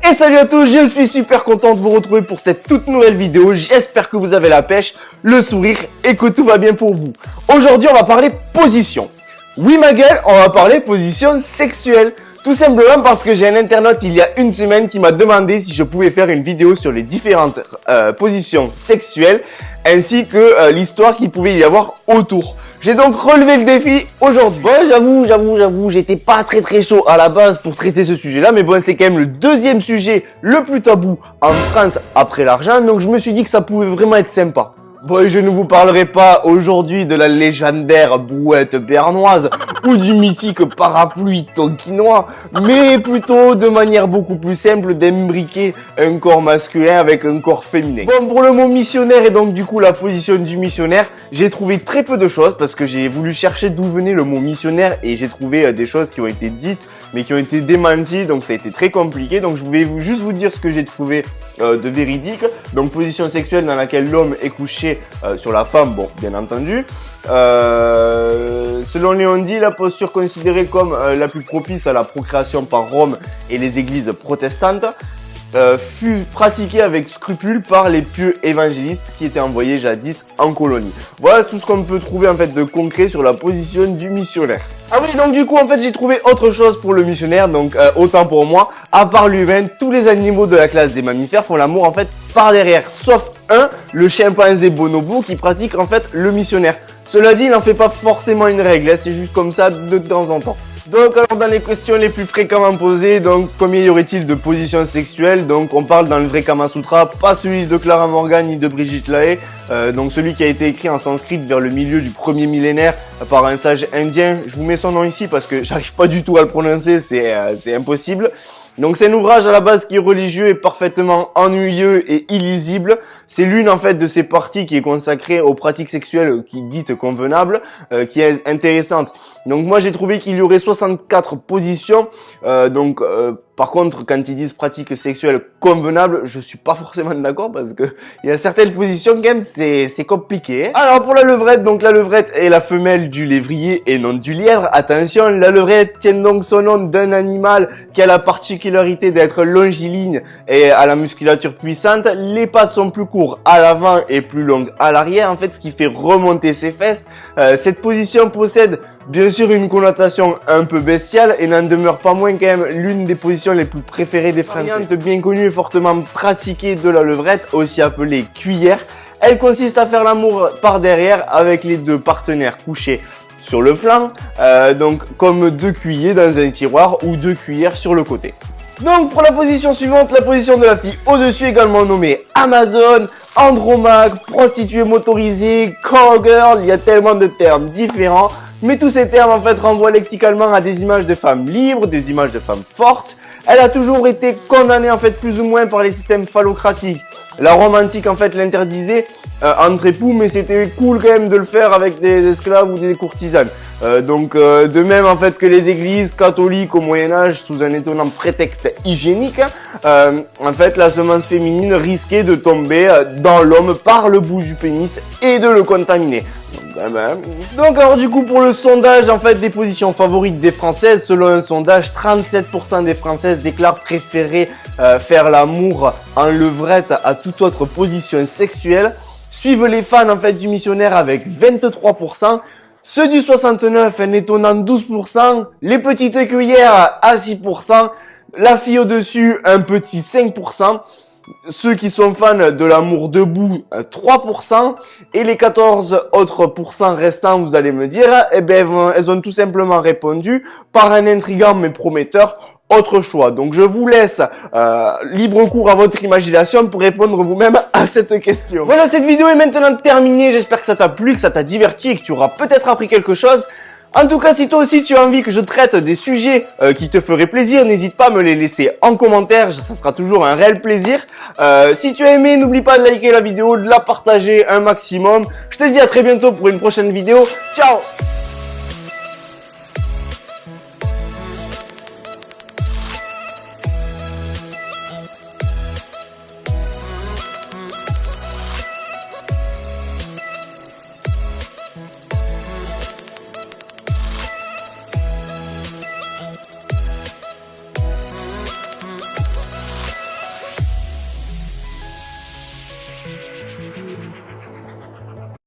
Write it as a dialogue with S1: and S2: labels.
S1: Et salut à tous, je suis super content de vous retrouver pour cette toute nouvelle vidéo. J'espère que vous avez la pêche, le sourire et que tout va bien pour vous. Aujourd'hui, on va parler position. Oui ma gueule, on va parler position sexuelle. Tout simplement parce que j'ai un internaute il y a une semaine qui m'a demandé si je pouvais faire une vidéo sur les différentes positions sexuelles ainsi que l'histoire qu'il pouvait y avoir autour. J'ai donc relevé le défi aujourd'hui. Ouais, j'avoue, j'étais pas très chaud à la base pour traiter ce sujet-là, mais bon, c'est quand même le deuxième sujet le plus tabou en France après l'argent, donc je me suis dit que ça pouvait vraiment être sympa. Bon, je ne vous parlerai pas aujourd'hui de la légendaire brouette bernoise ou du mythique parapluie tonkinois, mais plutôt de manière beaucoup plus simple d'imbriquer un corps masculin avec un corps féminin. Bon, pour le mot missionnaire et donc du coup la position du missionnaire, j'ai trouvé très peu de choses parce que j'ai voulu chercher d'où venait le mot missionnaire et j'ai trouvé des choses qui ont été dites mais qui ont été démenties, donc ça a été très compliqué. Donc je voulais juste vous dire ce que j'ai trouvé de véridique. Donc position sexuelle dans laquelle l'homme est couché sur la femme, bon, bien entendu. Selon Léondi, la posture considérée comme la plus propice à la procréation par Rome et les églises protestantes fut pratiquée avec scrupule par les pieux évangélistes qui étaient envoyés jadis en colonie. Voilà tout ce qu'on peut trouver en fait de concret sur la position du missionnaire. Ah oui, donc du coup en fait j'ai trouvé autre chose pour le missionnaire, donc autant pour moi, à part l'humain, tous les animaux de la classe des mammifères font l'amour en fait par derrière, sauf un, le chimpanzé bonobo qui pratique en fait le missionnaire. Cela dit, il n'en fait pas forcément une règle, hein, c'est juste comme ça de temps en temps. Donc alors dans les questions les plus fréquemment posées, donc combien y aurait-il de positions sexuelles? Donc on parle dans le vrai Kama Sutra, pas celui de Clara Morgan ni de Brigitte Lahaie, donc celui qui a été écrit en sanskrit vers le milieu du premier millénaire par un sage indien. Je vous mets son nom ici parce que j'arrive pas du tout à le prononcer, c'est impossible. Donc c'est un ouvrage à la base qui est religieux et parfaitement ennuyeux et illisible. C'est l'une en fait de ces parties qui est consacrée aux pratiques sexuelles qui dites convenables, qui est intéressante. Donc moi j'ai trouvé qu'il y aurait 64 positions. Par contre quand ils disent pratiques sexuelles convenables, je suis pas forcément d'accord parce que il y a certaines positions quand même c'est compliqué. Alors pour la levrette, donc la levrette est la femelle du lévrier et non du lièvre. Attention, la levrette tient donc son nom d'un animal qui a la particularité d'être longiligne et à la musculature puissante. Les pattes sont plus courtes à l'avant et plus longues à l'arrière, en fait, ce qui fait remonter ses fesses. Cette position possède bien sûr une connotation un peu bestiale et n'en demeure pas moins quand même l'une des positions les plus préférées des Français. Variante bien connue et fortement pratiquée de la levrette, aussi appelée cuillère. Elle consiste à faire l'amour par derrière avec les deux partenaires couchés sur le flanc, donc comme deux cuillers dans un tiroir ou deux cuillères sur le côté. Donc pour la position suivante, la position de la fille au-dessus, également nommée Amazon, Andromaque, prostituée motorisée, cowgirl, il y a tellement de termes différents, mais tous ces termes en fait renvoient lexicalement à des images de femmes libres, des images de femmes fortes. Elle a toujours été condamnée en fait plus ou moins par les systèmes phallocratiques. La Rome antique en fait l'interdisait entre époux, mais c'était cool quand même de le faire avec des esclaves ou des courtisanes. De même en fait que les églises catholiques au Moyen-Âge, sous un étonnant prétexte hygiénique, en fait la semence féminine risquait de tomber dans l'homme par le bout du pénis et de le contaminer. Donc alors du coup pour le sondage en fait des positions favorites des Françaises, selon un sondage, 37% des Françaises déclarent préférer faire l'amour en levrette à toute autre position sexuelle. Suivent les fans en fait du missionnaire avec 23%. Ceux du 69, un étonnant 12%, les petites cuillères à 6%, la fille au-dessus, un petit 5%, ceux qui sont fans de l'amour debout, 3%, et les 14 autres pourcents restants, vous allez me dire, eh ben, elles ont tout simplement répondu par un intriguant mais prometteur autre choix. Donc je vous laisse libre cours à votre imagination pour répondre vous-même à cette question. Voilà, cette vidéo est maintenant terminée. J'espère que ça t'a plu, que ça t'a diverti et que tu auras peut-être appris quelque chose. En tout cas, si toi aussi tu as envie que je traite des sujets qui te feraient plaisir, n'hésite pas à me les laisser en commentaire, ça sera toujours un réel plaisir. Si tu as aimé, n'oublie pas de liker la vidéo, de la partager un maximum. Je te dis à très bientôt pour une prochaine vidéo. Ciao!